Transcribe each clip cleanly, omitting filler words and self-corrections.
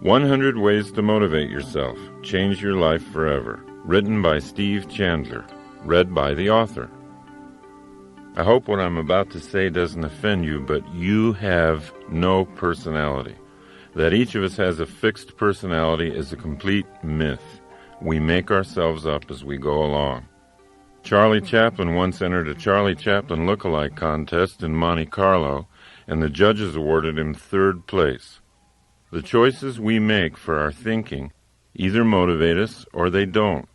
100 Ways to Motivate Yourself. Change Your Life Forever. Written by Steve Chandler. Read by the author. I hope what I'm about to say doesn't offend you, but you have no personality. That each of us has a fixed personality is a complete myth. We make ourselves up as we go along. Charlie Chaplin once entered a Charlie Chaplin look-alike contest in Monte Carlo, and the judges awarded him third place. The choices we make for our thinking either motivate us or they don't.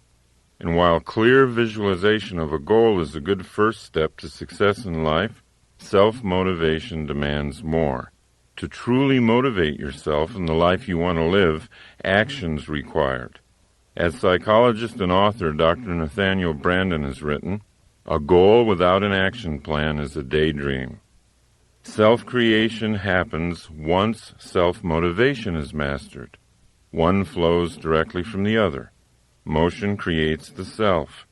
And while clear visualization of a goal is a good first step to success in life, self-motivation demands more. To truly motivate yourself in the life you want to live, action's required. As psychologist and author Dr. Nathaniel Branden has written, a goal without an action plan is a daydream. Self-creation happens once self-motivation is mastered. One flows directly from the other. Motion creates the self.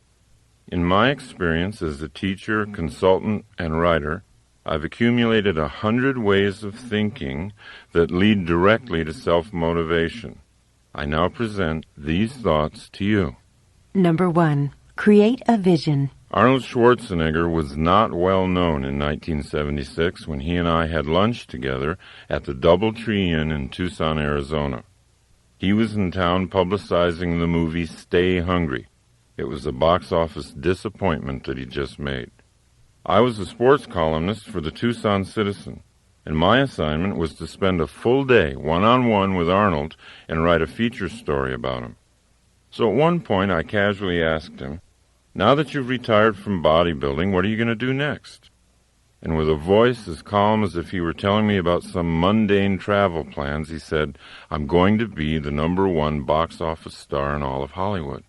In my experience as a teacher, consultant, and writer, I've accumulated 100 ways of thinking that lead directly to self-motivation. I now present these thoughts to you. Number 1. Create a vision. Arnold Schwarzenegger was not well known in 1976 when he and I had lunch together at the DoubleTree Inn in Tucson, Arizona. He was in town publicizing the movie Stay Hungry. It was a box office disappointment that he just made. I was a sports columnist for the Tucson Citizen, and my assignment was to spend a full day one-on-one with Arnold and write a feature story about him. So at one point I casually asked him, "Now that you've retired from bodybuilding, what are you going to do next?" And with a voice as calm as if he were telling me about some mundane travel plans, he said, "I'm going to be the #1 box office star in all of Hollywood."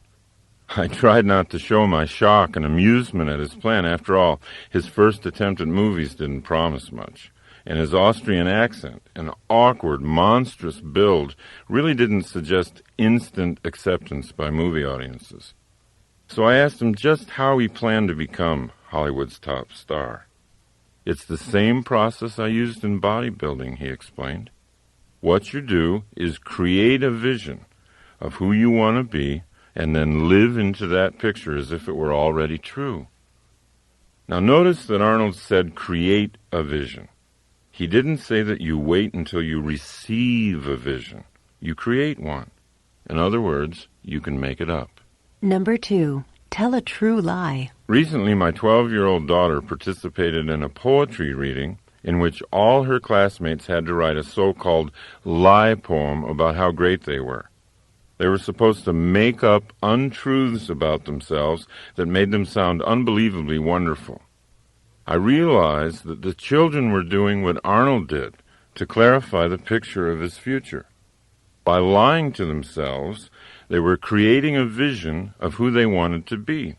I tried not to show my shock and amusement at his plan. After all, his first attempt at movies didn't promise much, and his Austrian accent, an awkward, monstrous build, really didn't suggest instant acceptance by movie audiences. So I asked him just how he planned to become Hollywood's top star. "It's the same process I used in bodybuilding," he explained. "What you do is create a vision of who you want to be and then live into that picture as if it were already true." Now notice that Arnold said create a vision. He didn't say that you wait until you receive a vision. You create one. In other words, you can make it up. Number 2. Tell a true lie. Recently, my 12-year-old daughter participated in a poetry reading in which all her classmates had to write a so-called lie poem about how great they were. They were supposed to make up untruths about themselves that made them sound unbelievably wonderful. I realized that the children were doing what Arnold did to clarify the picture of his future. By lying to themselves, they were creating a vision of who they wanted to be.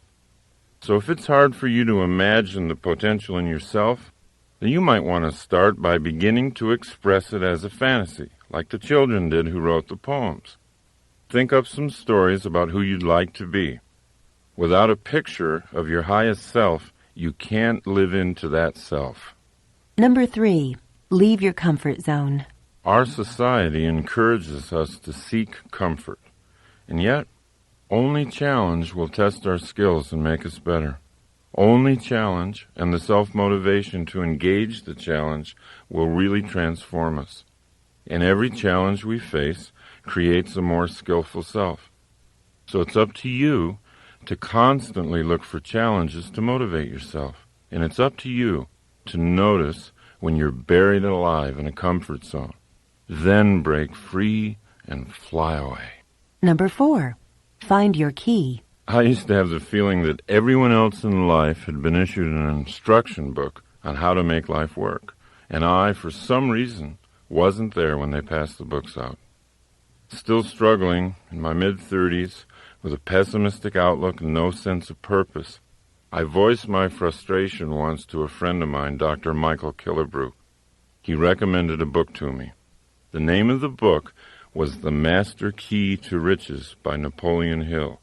So if it's hard for you to imagine the potential in yourself, then you might want to start by beginning to express it as a fantasy, like the children did who wrote the poems. Think up some stories about who you'd like to be. Without a picture of your highest self, you can't live into that self. Number 3. Leave your comfort zone. Our society encourages us to seek comfort. And yet, only challenge will test our skills and make us better. Only challenge and the self-motivation to engage the challenge will really transform us. And every challenge we face creates a more skillful self. So it's up to you to constantly look for challenges to motivate yourself. And it's up to you to notice when you're buried alive in a comfort zone. Then break free and fly away. Number 4. Find your key. I used to have the feeling that everyone else in life had been issued an instruction book on how to make life work, and I, for some reason, wasn't there when they passed the books out. Still struggling in my mid-30s with a pessimistic outlook and no sense of purpose, I voiced my frustration once to a friend of mine, Dr. Michael Killebrew. He recommended a book to me. The name of the book was The Master Key to Riches by Napoleon Hill.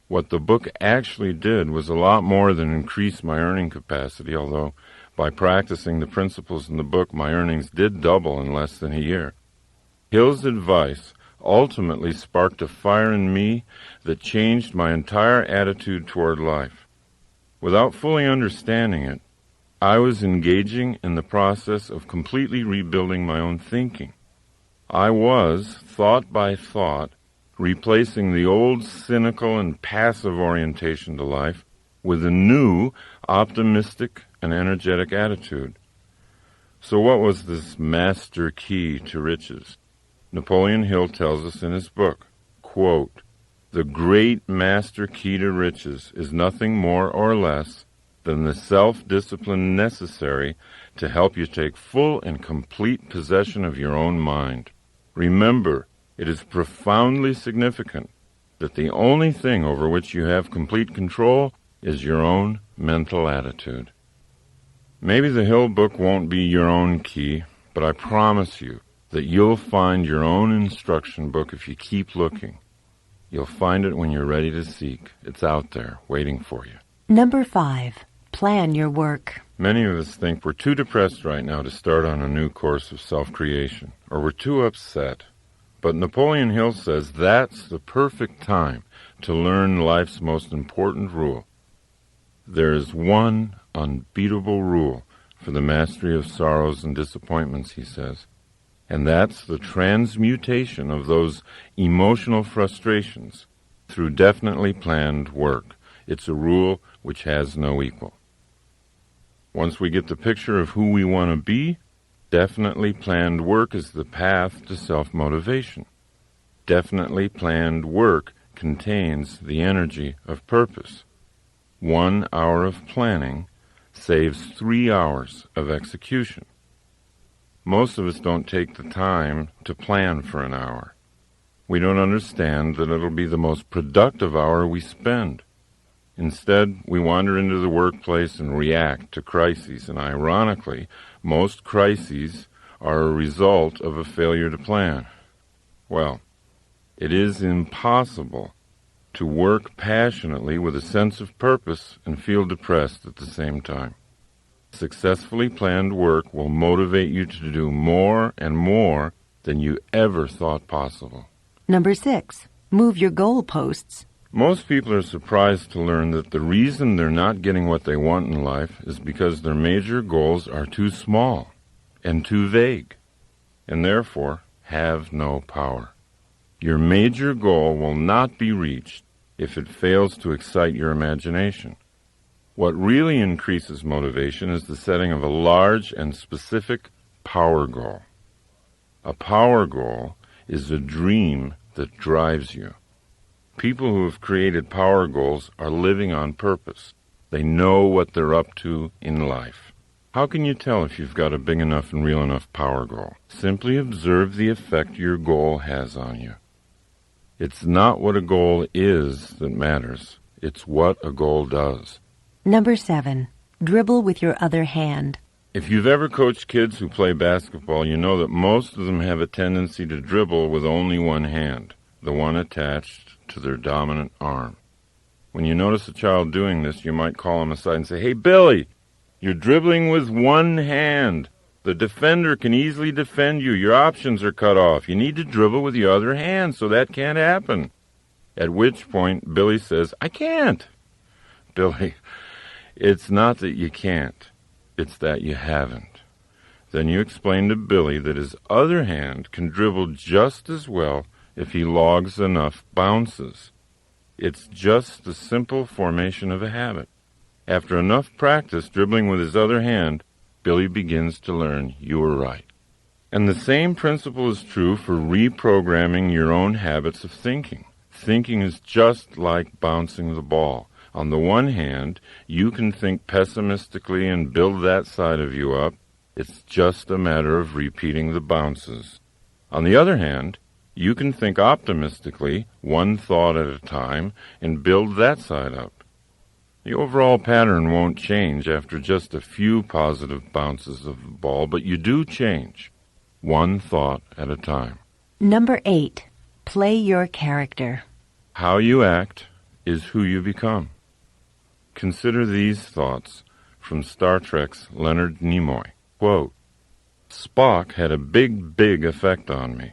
What the book actually did was a lot more than increase my earning capacity, although by practicing the principles in the book, my earnings did double in less than a year. Hill's advice ultimately sparked a fire in me that changed my entire attitude toward life. Without fully understanding it, I was engaging in the process of completely rebuilding my own thinking. I was, thought by thought, replacing the old cynical and passive orientation to life with a new, optimistic and energetic attitude. So what was this master key to riches? Napoleon Hill tells us in his book, quote, "The great master key to riches is nothing more or less than the self-discipline necessary to help you take full and complete possession of your own mind. Remember, it is profoundly significant that the only thing over which you have complete control is your own mental attitude." Maybe the Hill book won't be your own key, but I promise you that you'll find your own instruction book if you keep looking. You'll find it when you're ready to seek. It's out there, waiting for you. Number 5. Plan your work. Many of us think we're too depressed right now to start on a new course of self-creation, or we're too upset. But Napoleon Hill says that's the perfect time to learn life's most important rule. There is one unbeatable rule for the mastery of sorrows and disappointments, he says, and that's the transmutation of those emotional frustrations through definitely planned work. It's a rule which has no equal. Once we get the picture of who we want to be, definitely planned work is the path to self-motivation. Definitely planned work contains the energy of purpose. 1 hour of planning saves 3 hours of execution. Most of us don't take the time to plan for an hour. We don't understand that it'll be the most productive hour we spend. Instead, we wander into the workplace and react to crises, and ironically, most crises are a result of a failure to plan. Well, it is impossible to work passionately with a sense of purpose and feel depressed at the same time. Successfully planned work will motivate you to do more and more than you ever thought possible. Number 6. Move your goalposts. Most people are surprised to learn that the reason they're not getting what they want in life is because their major goals are too small and too vague, and therefore have no power. Your major goal will not be reached if it fails to excite your imagination. What really increases motivation is the setting of a large and specific power goal. A power goal is a dream that drives you. People who have created power goals are living on purpose. They know what they're up to in life. How can you tell if you've got a big enough and real enough power goal? Simply observe the effect your goal has on you. It's not what a goal is that matters. It's what a goal does. Number 7. Dribble with your other hand. If you've ever coached kids who play basketball, you know that most of them have a tendency to dribble with only one hand, the one attached to their dominant arm. When you notice a child doing this, you might call him aside and say, "Hey, Billy, you're dribbling with one hand. The defender can easily defend you. Your options are cut off. You need to dribble with your other hand, so that can't happen." At which point, Billy says, "I can't." Billy, it's not that you can't. It's that you haven't. Then you explain to Billy that his other hand can dribble just as well if he logs enough bounces. It's just the simple formation of a habit. After enough practice dribbling with his other hand, Billy begins to learn you were right. And the same principle is true for reprogramming your own habits of thinking. Thinking is just like bouncing the ball. On the one hand, you can think pessimistically and build that side of you up. It's just a matter of repeating the bounces. On the other hand, you can think optimistically, one thought at a time, and build that side up. The overall pattern won't change after just a few positive bounces of the ball, but you do change, one thought at a time. Number 8. Play your character. How you act is who you become. Consider these thoughts from Star Trek's Leonard Nimoy. Quote, "Spock had a big effect on me.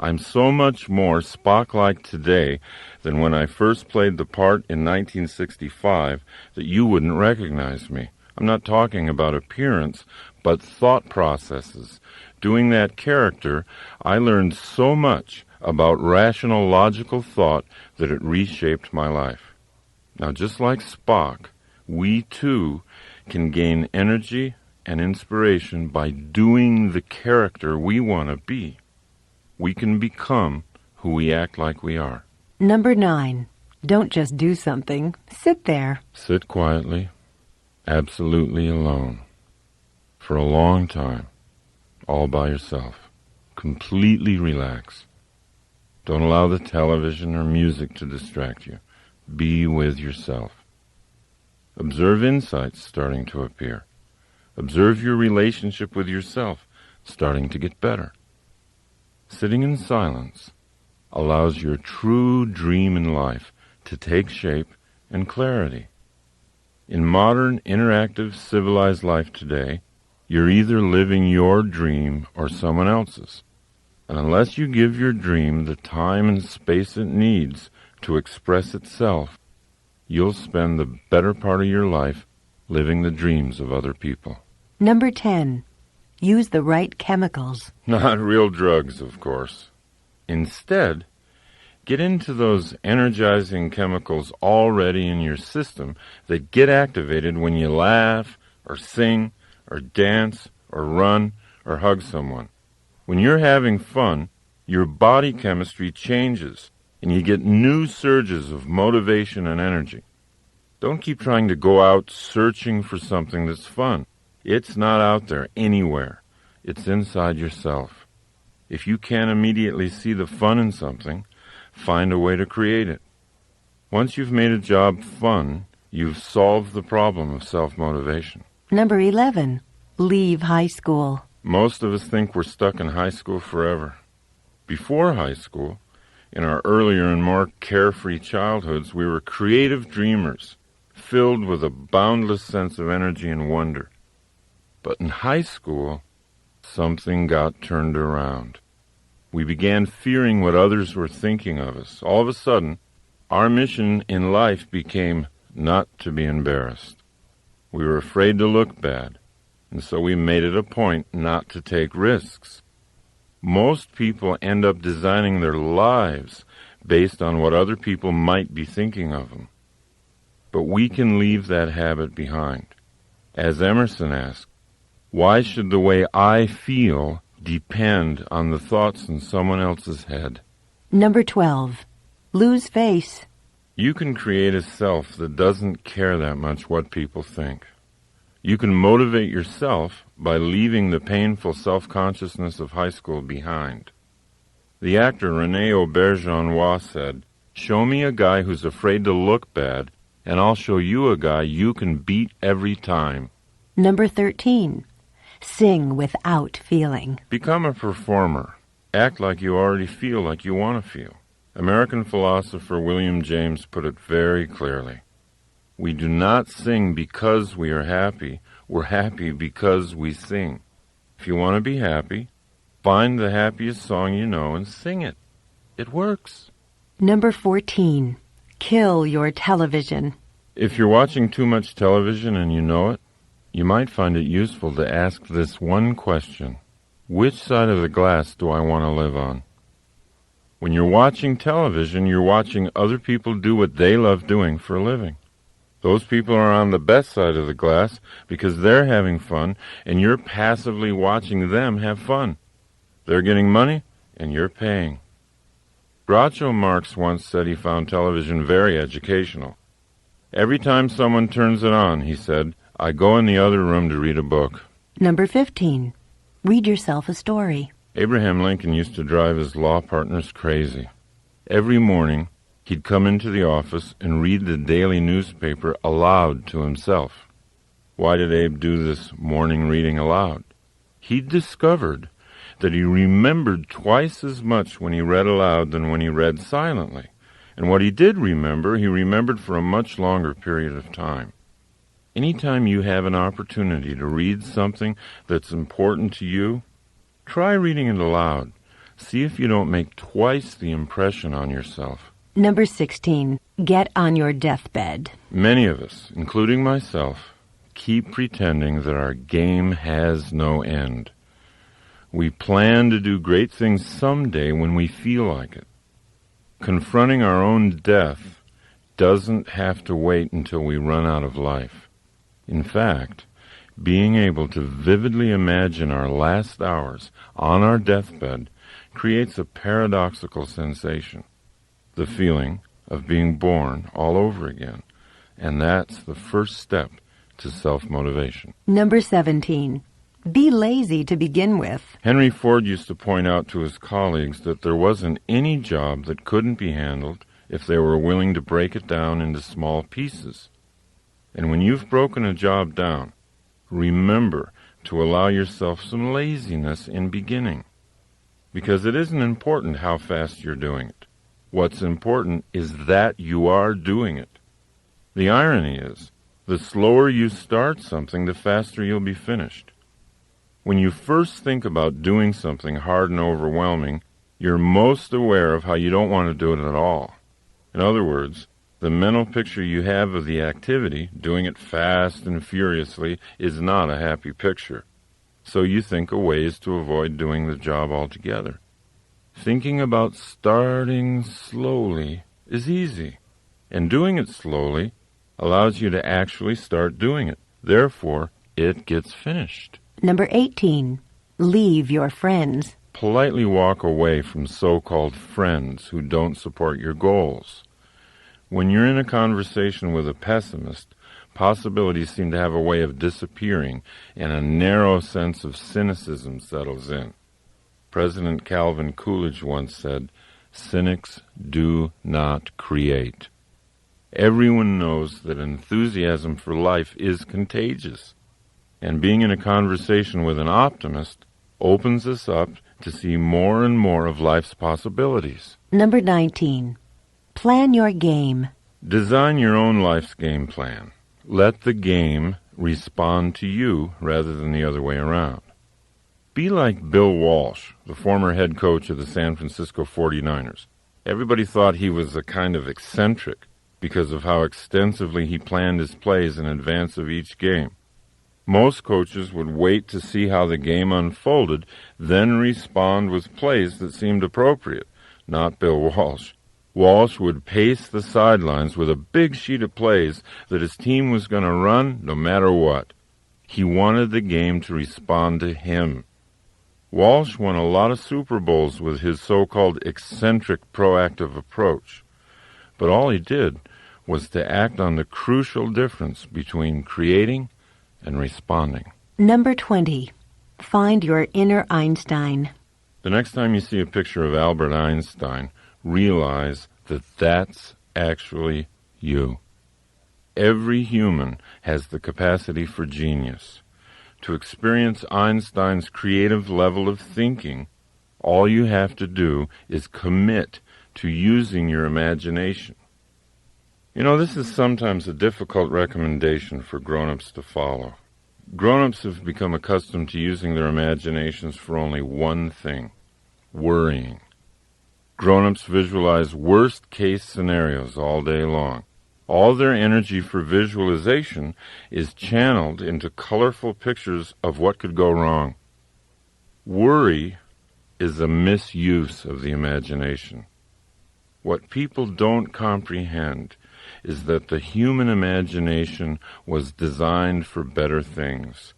I'm so much more Spock-like today than when I first played the part in 1965 that you wouldn't recognize me. I'm not talking about appearance, but thought processes. Doing that character, I learned so much about rational, logical thought that it reshaped my life. Now, just like Spock, we too can gain energy and inspiration by doing the character we want to be. We can become who we act like we are. Number 9. Don't just do something. Sit there. Sit quietly, absolutely alone, for a long time, all by yourself. Completely relax. Don't allow the television or music to distract you. Be with yourself. Observe insights starting to appear. Observe your relationship with yourself starting to get better. Sitting in silence allows your true dream in life to take shape and clarity. In modern, interactive, civilized life today, you're either living your dream or someone else's. And unless you give your dream the time and space it needs to express itself, you'll spend the better part of your life living the dreams of other people. Number 10. Use the right chemicals. Not real drugs, of course. Instead, get into those energizing chemicals already in your system that get activated when you laugh, or sing, or dance, or run, or hug someone. When you're having fun, your body chemistry changes, and you get new surges of motivation and energy. Don't keep trying to go out searching for something that's fun. It's not out there anywhere. It's inside yourself. If you can't immediately see the fun in something, find a way to create it. Once you've made a job fun, you've solved the problem of self-motivation. Number 11. Leave high school. Most of us think we're stuck in high school forever. Before high school, in our earlier and more carefree childhoods, we were creative dreamers, filled with a boundless sense of energy and wonder. But in high school, something got turned around. We began fearing what others were thinking of us. All of a sudden, our mission in life became not to be embarrassed. We were afraid to look bad, and so we made it a point not to take risks. Most people end up designing their lives based on what other people might be thinking of them. But we can leave that habit behind. As Emerson asked, why should the way I feel depend on the thoughts in someone else's head? Number 12. Lose face. You can create a self that doesn't care that much what people think. You can motivate yourself by leaving the painful self-consciousness of high school behind. The actor René Auberjonois said, "Show me a guy who's afraid to look bad, and I'll show you a guy you can beat every time." Number 13. Sing without feeling. Become a performer. Act like you already feel like you want to feel. American philosopher William James put it very clearly. We do not sing because we are happy. We're happy because we sing. If you want to be happy, find the happiest song you know and sing it. It works. Number 14. Kill your television. If you're watching too much television and you know it, you might find it useful to ask this one question. Which side of the glass do I want to live on? When you're watching television, you're watching other people do what they love doing for a living. Those people are on the best side of the glass because they're having fun, and you're passively watching them have fun. They're getting money, and you're paying. Groucho Marx once said he found television very educational. Every time someone turns it on, he said, I go in the other room to read a book. Number 15. Read yourself a story. Abraham Lincoln used to drive his law partners crazy. Every morning, he'd come into the office and read the daily newspaper aloud to himself. Why did Abe do this morning reading aloud? He'd discovered that he remembered twice as much when he read aloud than when he read silently. And what he did remember, he remembered for a much longer period of time. Anytime you have an opportunity to read something that's important to you, try reading it aloud. see if you don't make twice the impression on yourself. Number 16. Get on your deathbed. Many of us, including myself, keep pretending that our game has no end. We plan to do great things someday when we feel like it. Confronting our own death doesn't have to wait until we run out of life. In fact, being able to vividly imagine our last hours on our deathbed creates a paradoxical sensation, the feeling of being born all over again, and that's the first step to self-motivation. Number 17. Be lazy to begin with. Henry Ford used to point out to his colleagues that there wasn't any job that couldn't be handled if they were willing to break it down into small pieces. And when you've broken a job down, remember to allow yourself some laziness in beginning. Because it isn't important how fast you're doing it. What's important is that you are doing it. The irony is, the slower you start something, the faster you'll be finished. When you first think about doing something hard and overwhelming, you're most aware of how you don't want to do it at all. In other words, the mental picture you have of the activity, doing it fast and furiously, is not a happy picture. So you think of ways to avoid doing the job altogether. Thinking about starting slowly is easy, and doing it slowly allows you to actually start doing it. Therefore, it gets finished. Number 18. Leave your friends. Politely walk away from so-called friends who don't support your goals. When you're in a conversation with a pessimist, possibilities seem to have a way of disappearing, and a narrow sense of cynicism settles in. President Calvin Coolidge once said, "Cynics do not create." Everyone knows that enthusiasm for life is contagious, and being in a conversation with an optimist opens us up to see more and more of life's possibilities. Number 19. Plan your game. Design your own life's game plan. Let the game respond to you rather than the other way around. Be like Bill Walsh, the former head coach of the San Francisco 49ers. Everybody thought he was a kind of eccentric because of how extensively he planned his plays in advance of each game. Most coaches would wait to see how the game unfolded, then respond with plays that seemed appropriate. Not Bill Walsh. Walsh would pace the sidelines with a big sheet of plays that his team was going to run no matter what. He wanted the game to respond to him. Walsh won a lot of Super Bowls with his so-called eccentric proactive approach. But all he did was to act on the crucial difference between creating and responding. Number 20. Find your inner Einstein. The next time you see a picture of Albert Einstein, realize that that's actually you. Every human has the capacity for genius. To experience Einstein's creative level of thinking, all you have to do is commit to using your imagination. You know, this is sometimes a difficult recommendation for grown-ups to follow. Grown-ups have become accustomed to using their imaginations for only one thing: worrying. Grown-ups visualize worst-case scenarios all day long. All their energy for visualization is channeled into colorful pictures of what could go wrong. Worry is a misuse of the imagination. What people don't comprehend is that the human imagination was designed for better things.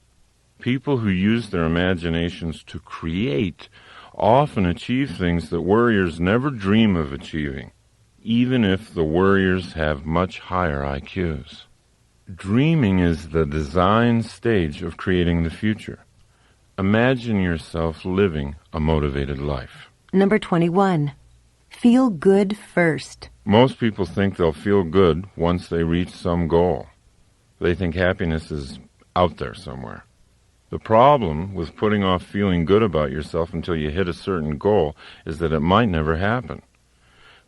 People who use their imaginations to create often achieve things that worriers never dream of achieving, even if the worriers have much higher IQs. Dreaming is the design stage of creating the future. Imagine yourself living a motivated life. Number 21. Feel good first. Most people think they'll feel good once they reach some goal. They think happiness is out there somewhere. The problem with putting off feeling good about yourself until you hit a certain goal is that it might never happen.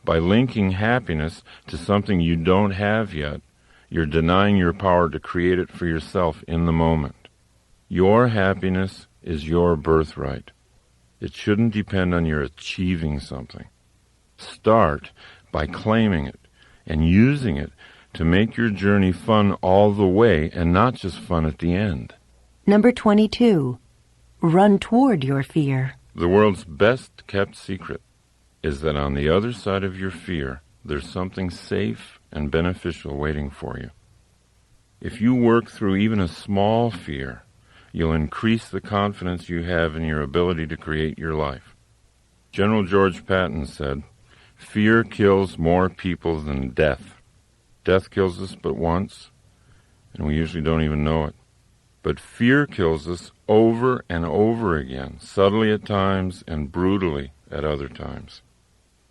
By linking happiness to something you don't have yet, you're denying your power to create it for yourself in the moment. Your happiness is your birthright. It shouldn't depend on your achieving something. Start by claiming it and using it to make your journey fun all the way and not just fun at the end. Number 22. Run toward your fear. The world's best kept secret is that on the other side of your fear, there's something safe and beneficial waiting for you. If you work through even a small fear, you'll increase the confidence you have in your ability to create your life. General George Patton said, "Fear kills more people than death. Death kills us but once, and we usually don't even know it. But fear kills us over and over again, subtly at times and brutally at other times.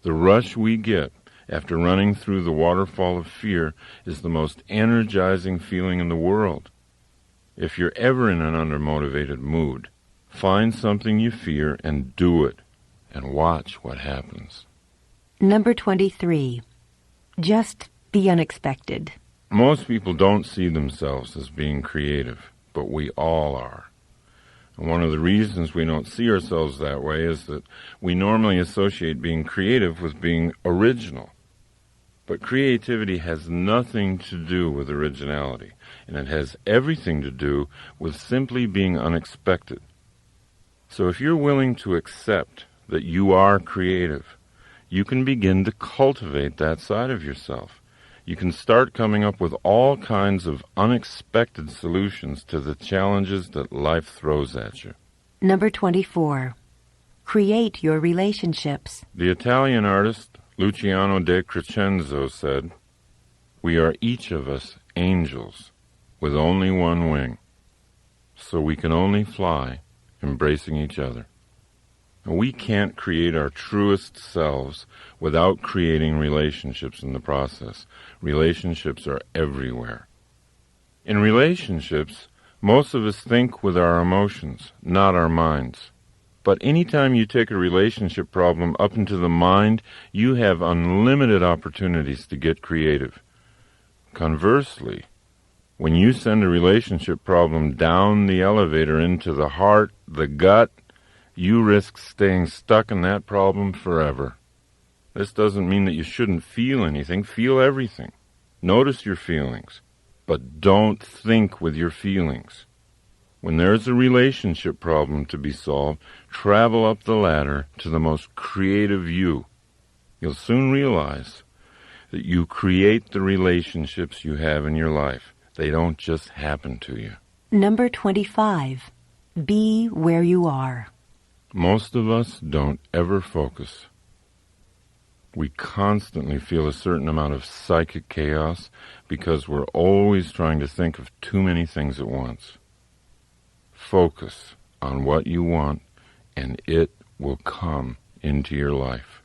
The rush we get after running through the waterfall of fear is the most energizing feeling in the world. If you're ever in an undermotivated mood, find something you fear and do it, and watch what happens." Number 23. Just the unexpected. Most people don't see themselves as being creative, but we all are. And one of the reasons we don't see ourselves that way is that we normally associate being creative with being original. But creativity has nothing to do with originality, and it has everything to do with simply being unexpected. So if you're willing to accept that you are creative, you can begin to cultivate that side of yourself. You can start coming up with all kinds of unexpected solutions to the challenges that life throws at you. Number 24. Create your relationships. The Italian artist Luciano de Crescenzo said, "We are each of us angels with only one wing, so we can only fly embracing each other." And we can't create our truest selves without creating relationships in the process. Relationships are everywhere. In relationships, most of us think with our emotions, not our minds. But anytime you take a relationship problem up into the mind, you have unlimited opportunities to get creative. Conversely, when you send a relationship problem down the elevator into the heart, the gut, you risk staying stuck in that problem forever. This doesn't mean that you shouldn't feel anything. Feel everything. Notice your feelings, but don't think with your feelings. When there's a relationship problem to be solved, travel up the ladder to the most creative you. You'll soon realize that you create the relationships you have in your life. They don't just happen to you. Number 25. Be where you are. Most of us don't ever focus. We constantly feel a certain amount of psychic chaos because we're always trying to think of too many things at once. Focus on what you want, and it will come into your life.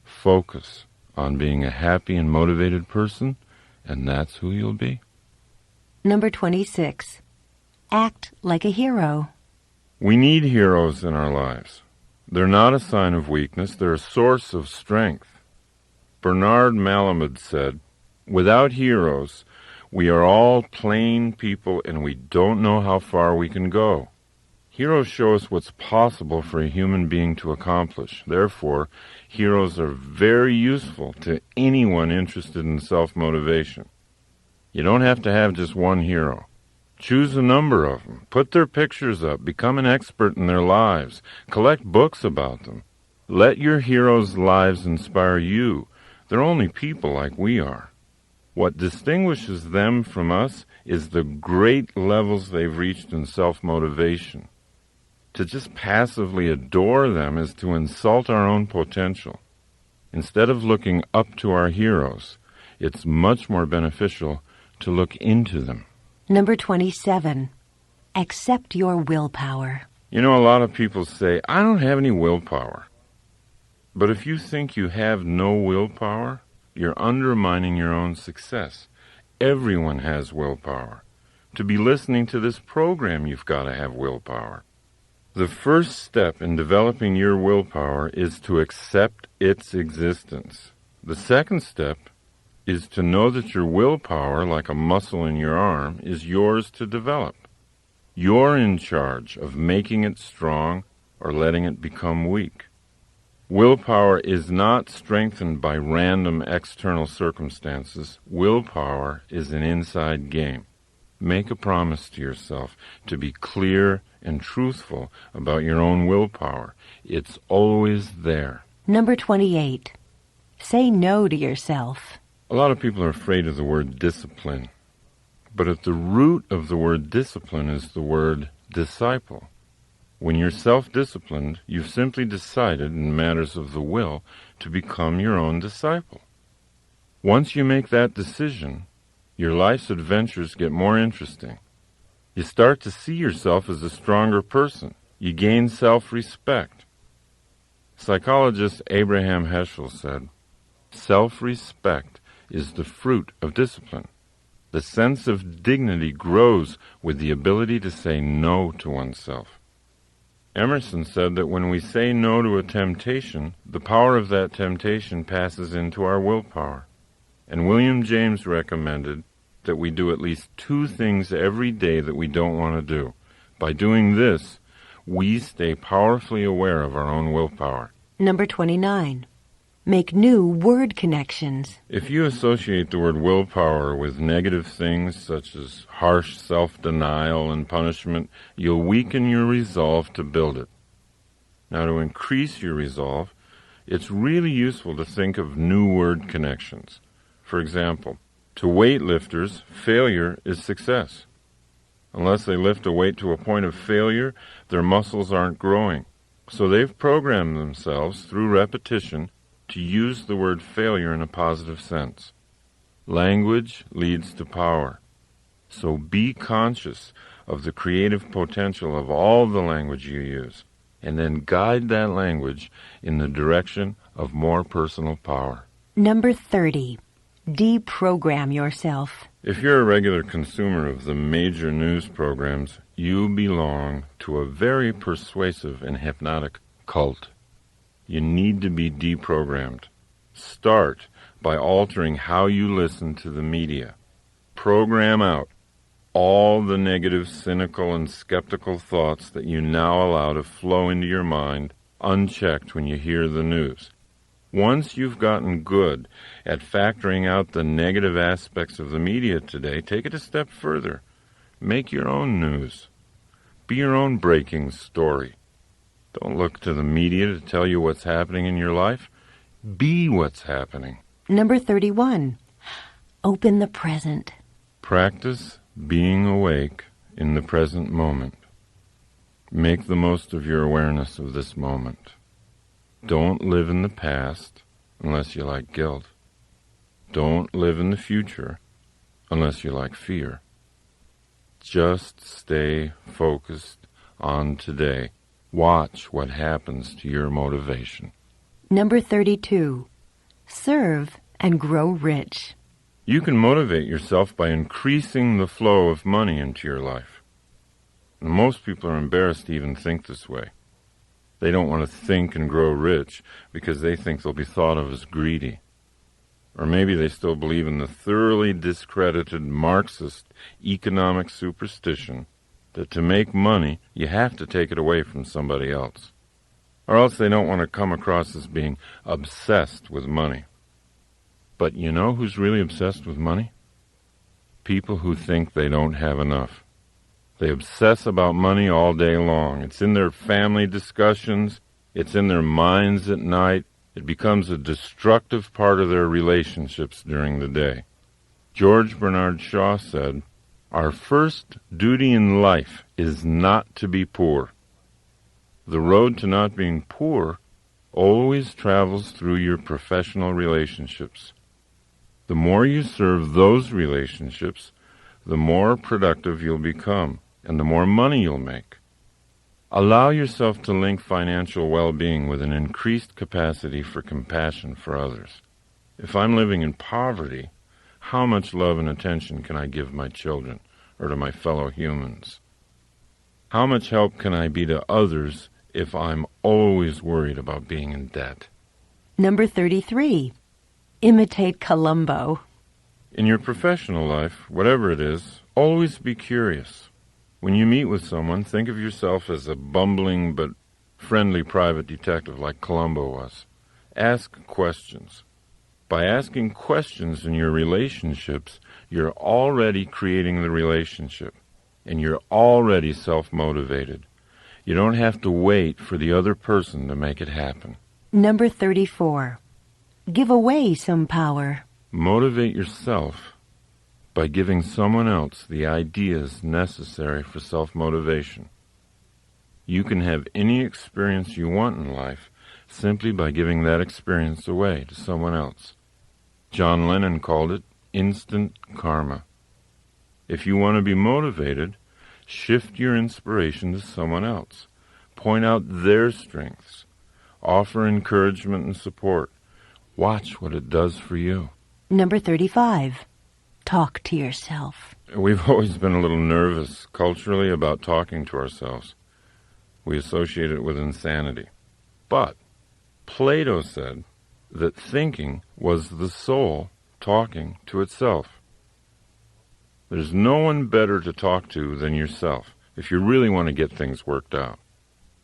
Focus on being a happy and motivated person, and that's who you'll be. Number 26. Act like a hero. We need heroes in our lives. They're not a sign of weakness, they're a source of strength. Bernard Malamud said, "Without heroes, we are all plain people and we don't know how far we can go." Heroes show us what's possible for a human being to accomplish. Therefore, heroes are very useful to anyone interested in self-motivation. You don't have to have just one hero. Choose a number of them. Put their pictures up. Become an expert in their lives. Collect books about them. Let your heroes' lives inspire you. They're only people like we are. What distinguishes them from us is the great levels they've reached in self-motivation. To just passively adore them is to insult our own potential. Instead of looking up to our heroes, it's much more beneficial to look into them. Number 27. Accept your willpower. You know, a lot of people say, "I don't have any willpower." But if you think you have no willpower, you're undermining your own success. Everyone has willpower. To be listening to this program, you've got to have willpower. The first step in developing your willpower is to accept its existence. The second step is to know that your willpower, like a muscle in your arm, is yours to develop. You're in charge of making it strong or letting it become weak. Willpower is not strengthened by random external circumstances. Willpower is an inside game. Make a promise to yourself to be clear and truthful about your own willpower. It's always there. Number 28. Say no to yourself. A lot of people are afraid of the word discipline. But at the root of the word discipline is the word disciple. When you're self-disciplined, you've simply decided in matters of the will to become your own disciple. Once you make that decision, your life's adventures get more interesting. You start to see yourself as a stronger person. You gain self-respect. Psychologist Abraham Heschel said, "Self-respect is the fruit of discipline. The sense of dignity grows with the ability to say no to oneself." Emerson said that when we say no to a temptation, the power of that temptation passes into our willpower. And William James recommended that we do at least 2 things every day that we don't want to do. By doing this, we stay powerfully aware of our own willpower. Number 29. Make new word connections. If you associate the word willpower with negative things such as harsh self-denial and punishment, you'll weaken your resolve to build it. Now, to increase your resolve, it's really useful to think of new word connections. For example, to weightlifters, failure is success. Unless they lift a weight to a point of failure, their muscles aren't growing. So they've programmed themselves through repetition to use the word failure in a positive sense. Language leads to power. So be conscious of the creative potential of all the language you use, and then guide that language in the direction of more personal power. Number 30. Deprogram yourself. If you're a regular consumer of the major news programs, you belong to a very persuasive and hypnotic cult. You need to be deprogrammed. Start by altering how you listen to the media. Program out all the negative, cynical, and skeptical thoughts that you now allow to flow into your mind unchecked when you hear the news. Once you've gotten good at factoring out the negative aspects of the media today, take it a step further. Make your own news. Be your own breaking story. Don't look to the media to tell you what's happening in your life. Be what's happening. Number 31. Open the present. Practice being awake in the present moment. Make the most of your awareness of this moment. Don't live in the past unless you like guilt. Don't live in the future unless you like fear. Just stay focused on today. Watch what happens to your motivation. Number 32. Serve and grow rich. You can motivate yourself by increasing the flow of money into your life. And most people are embarrassed to even think this way. They don't want to think and grow rich because they think they'll be thought of as greedy. Or maybe they still believe in the thoroughly discredited Marxist economic superstition that to make money, you have to take it away from somebody else. Or else they don't want to come across as being obsessed with money. But you know who's really obsessed with money? People who think they don't have enough. They obsess about money all day long. It's in their family discussions. It's in their minds at night. It becomes a destructive part of their relationships during the day. George Bernard Shaw said, "Our first duty in life is not to be poor. The road to not being poor always travels through your professional relationships. The more you serve those relationships, the more productive you'll become, and the more money you'll make. Allow yourself to link financial well-being with an increased capacity for compassion for others. If I'm living in poverty, how much love and attention can I give my children or to my fellow humans? How much help can I be to others if I'm always worried about being in debt?" Number 33. Imitate Columbo. In your professional life, whatever it is, always be curious. When you meet with someone, think of yourself as a bumbling but friendly private detective like Columbo was. Ask questions. By asking questions in your relationships, you're already creating the relationship, and you're already self-motivated. You don't have to wait for the other person to make it happen. Number 34. Give away some power. Motivate yourself by giving someone else the ideas necessary for self-motivation. You can have any experience you want in life simply by giving that experience away to someone else. John Lennon called it instant karma. If you want to be motivated, shift your inspiration to someone else. Point out their strengths. Offer encouragement and support. Watch what it does for you. Number 35. Talk to yourself. We've always been a little nervous culturally about talking to ourselves. We associate it with insanity. But Plato said that thinking was the soul talking to itself. There's no one better to talk to than yourself if you really want to get things worked out.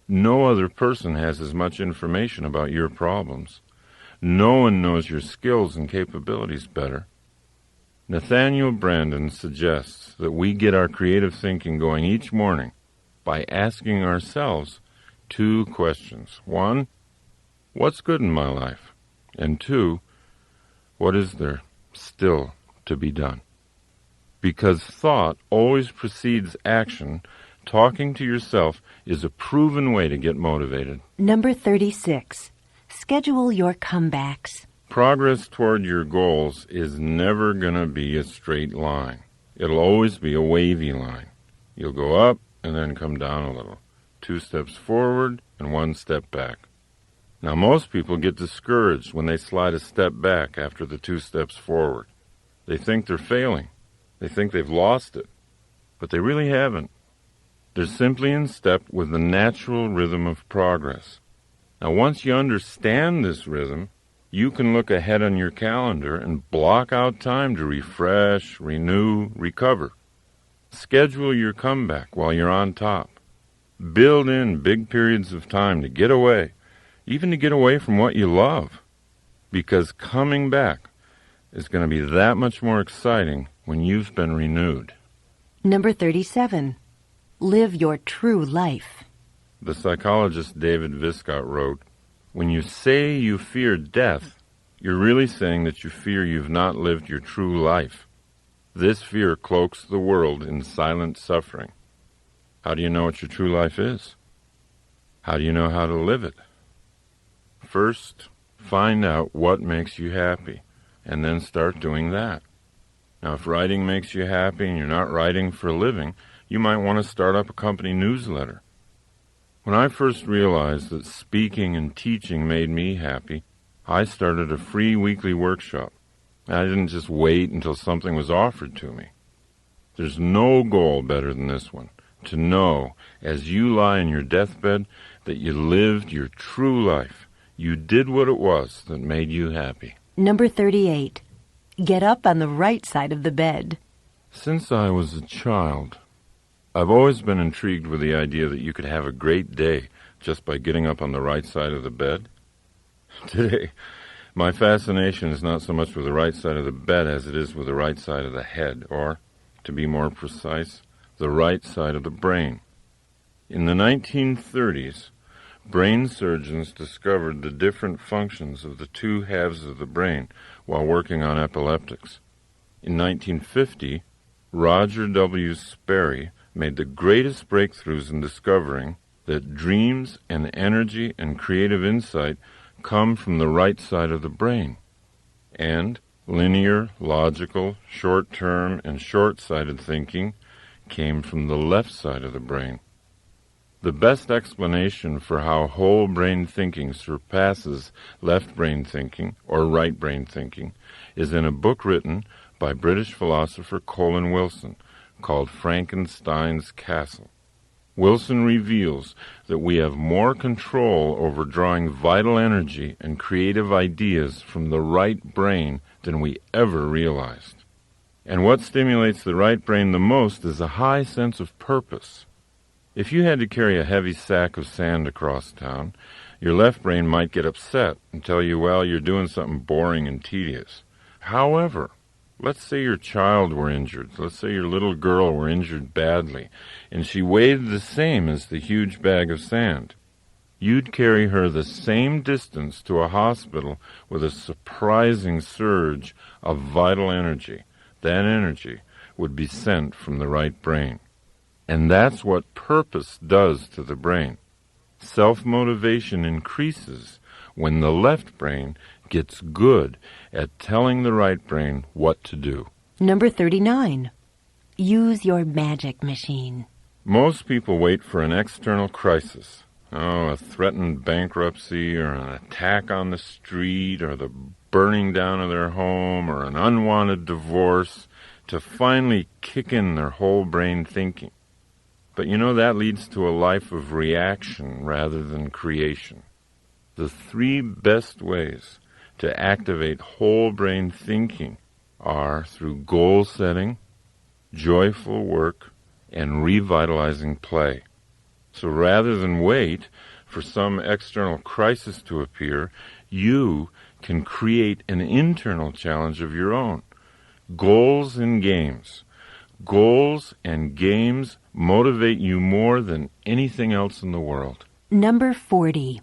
No other person has as much information about your problems. No one knows your skills and capabilities better. Nathaniel Branden suggests that we get our creative thinking going each morning by asking ourselves 2 questions. 1, what's good in my life? And 2, what is there still to be done? Because thought always precedes action, talking to yourself is a proven way to get motivated. Number 36. Schedule your comebacks. Progress toward your goals is never going to be a straight line. It'll always be a wavy line. You'll go up and then come down a little. 2 steps forward and 1 step back. Now, most people get discouraged when they slide a step back after the 2 steps forward. They think they're failing. They think they've lost it. But they really haven't. They're simply in step with the natural rhythm of progress. Now, once you understand this rhythm, you can look ahead on your calendar and block out time to refresh, renew, recover. Schedule your comeback while you're on top. Build in big periods of time to get away, even to get away from what you love, because coming back is going to be that much more exciting when you've been renewed. Number 37. Live your true life. The psychologist David Viscott wrote, "When you say you fear death, you're really saying that you fear you've not lived your true life. This fear cloaks the world in silent suffering." How do you know what your true life is? How do you know how to live it? First, find out what makes you happy, and then start doing that. Now, if writing makes you happy and you're not writing for a living, you might want to start up a company newsletter. When I first realized that speaking and teaching made me happy, I started a free weekly workshop. I didn't just wait until something was offered to me. There's no goal better than this one, to know as you lie in your deathbed that you lived your true life. You did what it was that made you happy. Number 38. Get up on the right side of the bed. Since I was a child, I've always been intrigued with the idea that you could have a great day just by getting up on the right side of the bed. Today, my fascination is not so much with the right side of the bed as it is with the right side of the head, or, to be more precise, the right side of the brain. In the 1930s, brain surgeons discovered the different functions of the 2 halves of the brain while working on epileptics. In 1950, Roger W. Sperry made the greatest breakthroughs in discovering that dreams and energy and creative insight come from the right side of the brain, and linear, logical, short-term, and short-sighted thinking came from the left side of the brain. The best explanation for how whole brain thinking surpasses left brain thinking or right brain thinking is in a book written by British philosopher Colin Wilson called Frankenstein's Castle. Wilson reveals that we have more control over drawing vital energy and creative ideas from the right brain than we ever realized. And what stimulates the right brain the most is a high sense of purpose. If you had to carry a heavy sack of sand across town, your left brain might get upset and tell you, well, you're doing something boring and tedious. However, let's say your child were injured. Let's say your little girl were injured badly, and she weighed the same as the huge bag of sand. You'd carry her the same distance to a hospital with a surprising surge of vital energy. That energy would be sent from the right brain. And that's what purpose does to the brain. Self-motivation increases when the left brain gets good at telling the right brain what to do. Number 39. Use your magic machine. Most people wait for an external crisis. A threatened bankruptcy or an attack on the street or the burning down of their home or an unwanted divorce to finally kick in their whole brain thinking. But that leads to a life of reaction rather than creation. The 3 best ways to activate whole brain thinking are through goal setting, joyful work, and revitalizing play. So rather than wait for some external crisis to appear, you can create an internal challenge of your own. Goals and games. Goals and games motivate you more than anything else in the world. Number 40.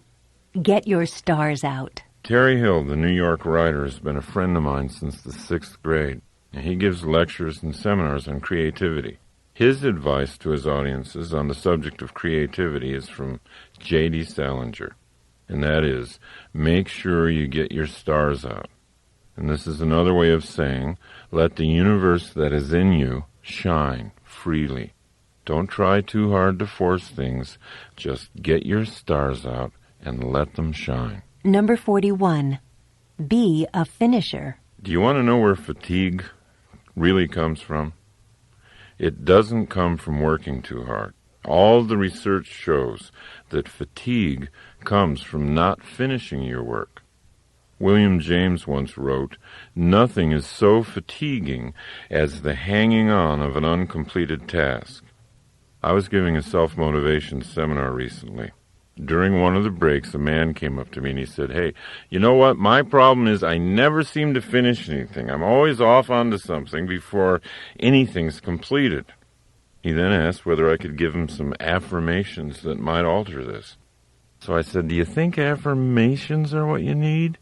Get your stars out. Terry Hill, the New York writer, has been a friend of mine since the 6th grade, and he gives lectures and seminars on creativity. His advice to his audiences on the subject of creativity is from J.D. Salinger, and that is, make sure you get your stars out. And this is another way of saying, let the universe that is in you shine freely. Don't try too hard to force things. Just get your stars out and let them shine. Number 41. Be a finisher. Do you want to know where fatigue really comes from? It doesn't come from working too hard. All the research shows that fatigue comes from not finishing your work. William James once wrote, "Nothing is so fatiguing as the hanging on of an uncompleted task." I was giving a self-motivation seminar recently. During one of the breaks, a man came up to me and he said, "Hey, you know what? My problem is I never seem to finish anything. I'm always off onto something before anything's completed." He then asked whether I could give him some affirmations that might alter this. So I said, "Do you think affirmations are what you need?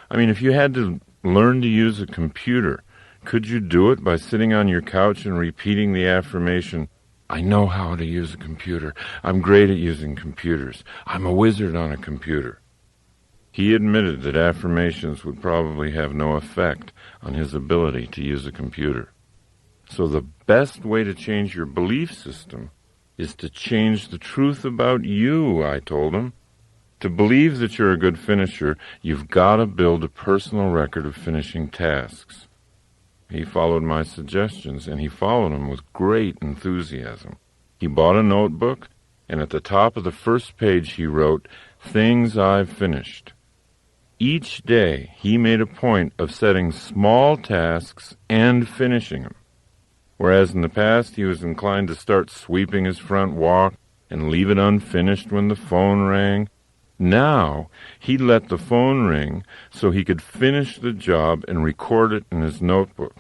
I mean, if you had to learn to use a computer, could you do it by sitting on your couch and repeating the affirmation, 'I know how to use a computer. I'm great at using computers. I'm a wizard on a computer'?" He admitted that affirmations would probably have no effect on his ability to use a computer. So the best way to change your belief system is to change the truth about you, I told him. To believe that you're a good finisher, you've got to build a personal record of finishing tasks. He followed my suggestions, and he followed them with great enthusiasm. He bought a notebook, and at the top of the first page he wrote, "Things I've finished." Each day he made a point of setting small tasks and finishing them. Whereas in the past he was inclined to start sweeping his front walk and leave it unfinished when the phone rang, now he let the phone ring so he could finish the job and record it in his notebook.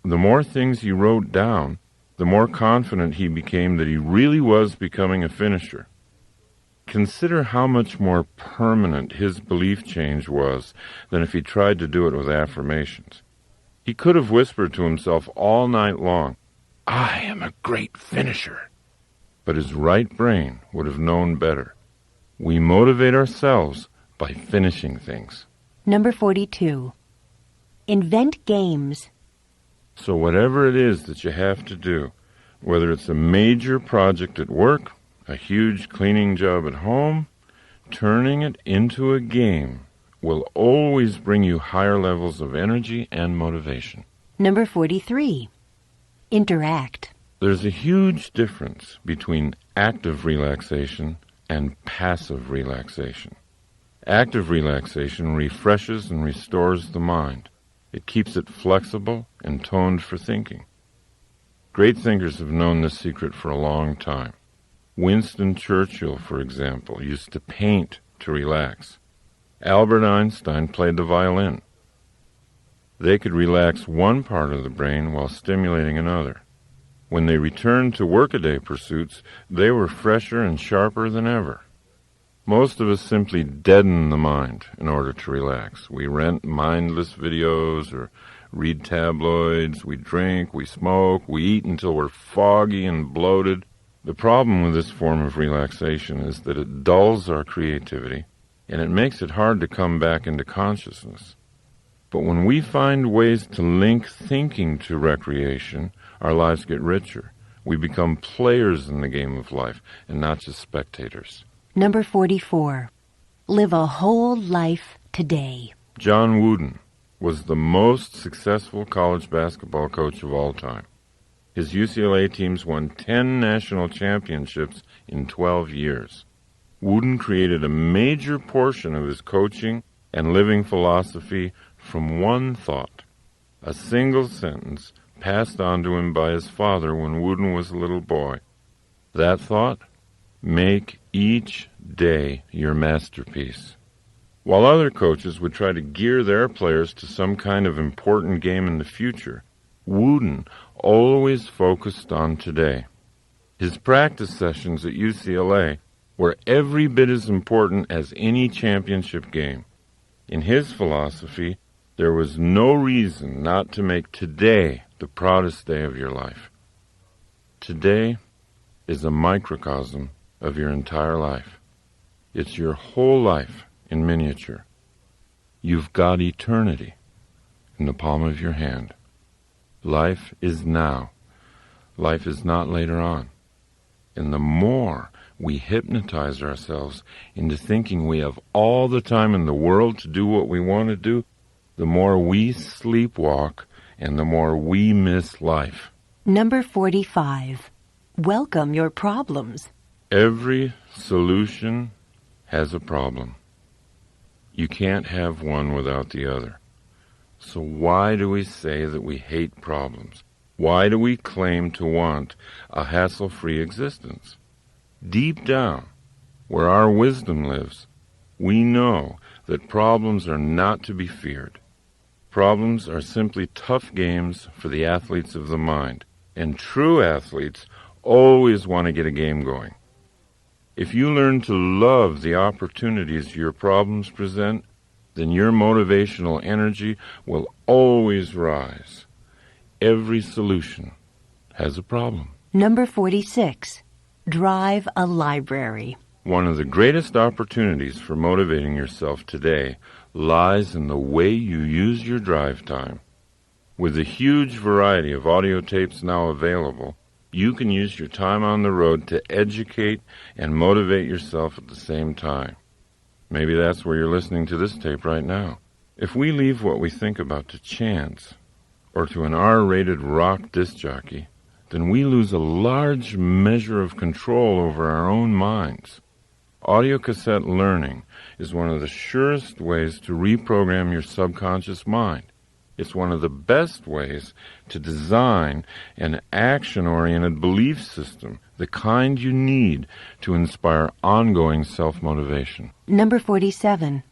The more things he wrote down, the more confident he became that he really was becoming a finisher. Consider how much more permanent his belief change was than if he tried to do it with affirmations. He could have whispered to himself all night long, "I am a great finisher." But his right brain would have known better. We motivate ourselves by finishing things. Number 42. Invent games. So whatever it is that you have to do, whether it's a major project at work, a huge cleaning job at home, turning it into a game will always bring you higher levels of energy and motivation. Number 43. Interact. There's a huge difference between active relaxation and passive relaxation. Active relaxation refreshes and restores the mind. It keeps it flexible and toned for thinking. Great thinkers have known this secret for a long time. Winston Churchill, for example, used to paint to relax. Albert Einstein played the violin. They could relax one part of the brain while stimulating another. When they returned to workaday pursuits, they were fresher and sharper than ever. Most of us simply deaden the mind in order to relax. We rent mindless videos or read tabloids, we drink, we smoke, we eat until we're foggy and bloated. The problem with this form of relaxation is that it dulls our creativity and it makes it hard to come back into consciousness. But when we find ways to link thinking to recreation, our lives get richer. We become players in the game of life and not just spectators. Number 44. Live a whole life today. John Wooden was the most successful college basketball coach of all time. His UCLA teams won 10 national championships in 12 years. Wooden created a major portion of his coaching and living philosophy from one thought, a single sentence passed on to him by his father when Wooden was a little boy. That thought? Make each day your masterpiece. While other coaches would try to gear their players to some kind of important game in the future, Wooden always focused on today. His practice sessions at UCLA were every bit as important as any championship game. In his philosophy, there was no reason not to make today the proudest day of your life. Today is a microcosm of your entire life. It's your whole life in miniature. You've got eternity in the palm of your hand. Life is now. Life is not later on. And the more we hypnotize ourselves into thinking we have all the time in the world to do what we want to do, the more we sleepwalk and the more we miss life. Number 45. Welcome your problems. Every solution has a problem. You can't have one without the other. So why do we say that we hate problems? Why do we claim to want a hassle-free existence? Deep down, where our wisdom lives, we know that problems are not to be feared. Problems are simply tough games for the athletes of the mind, and true athletes always want to get a game going. If you learn to love the opportunities your problems present, then your motivational energy will always rise. Every solution has a problem. Number 46. Drive a library. One of the greatest opportunities for motivating yourself today lies in the way you use your drive time. With the huge variety of audio tapes now available, you can use your time on the road to educate and motivate yourself at the same time. Maybe that's where you're listening to this tape right now. If we leave what we think about to chance, or to an R-rated rock disc jockey, then we lose a large measure of control over our own minds. Audio cassette learning is one of the surest ways to reprogram your subconscious mind. It's one of the best ways to design an action-oriented belief system, the kind you need to inspire ongoing self-motivation. Number 47.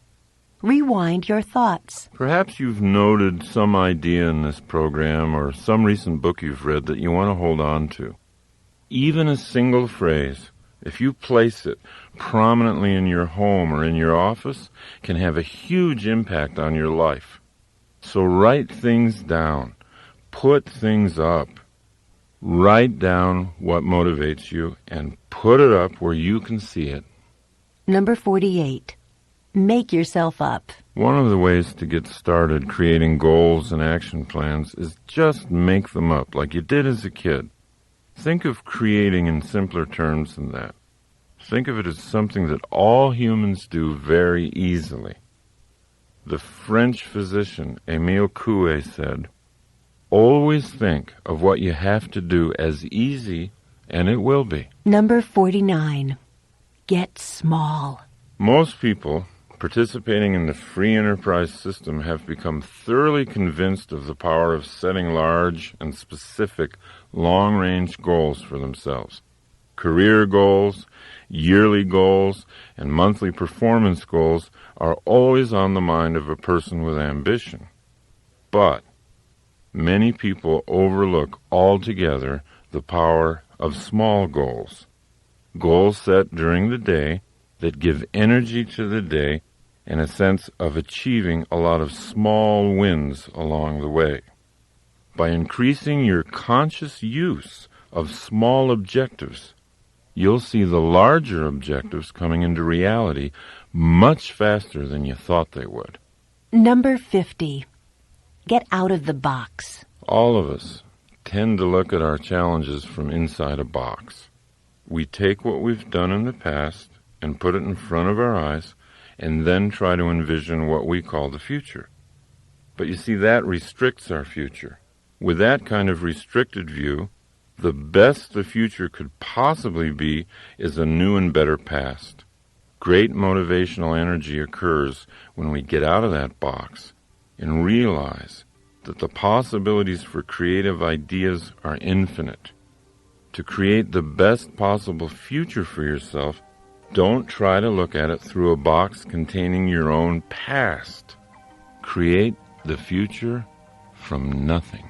Rewind your thoughts. Perhaps you've noted some idea in this program or some recent book you've read that you want to hold on to. Even a single phrase, if you place it prominently in your home or in your office, can have a huge impact on your life. So write things down. Put things up. Write down what motivates you and put it up where you can see it. Number 48. Make yourself up. One of the ways to get started creating goals and action plans is just make them up like you did as a kid. Think of creating in simpler terms than that. Think of it as something that all humans do very easily. The French physician Émile Coué said, "Always think of what you have to do as easy, and it will be." Number 49. Get small. Most people participating in the free enterprise system have become thoroughly convinced of the power of setting large and specific long-range goals for themselves. Career goals, yearly goals, and monthly performance goals are always on the mind of a person with ambition. But many people overlook altogether the power of small goals. Goals set during the day that give energy to the day and a sense of achieving a lot of small wins along the way. By increasing your conscious use of small objectives, you'll see the larger objectives coming into reality much faster than you thought they would. Number 50. Get out of the box. All of us tend to look at our challenges from inside a box. We take what we've done in the past and put it in front of our eyes and then try to envision what we call the future. But you see, that restricts our future. With that kind of restricted view, the best the future could possibly be is a new and better past. Great motivational energy occurs when we get out of that box and realize that the possibilities for creative ideas are infinite. To create the best possible future for yourself, don't try to look at it through a box containing your own past. Create the future from nothing.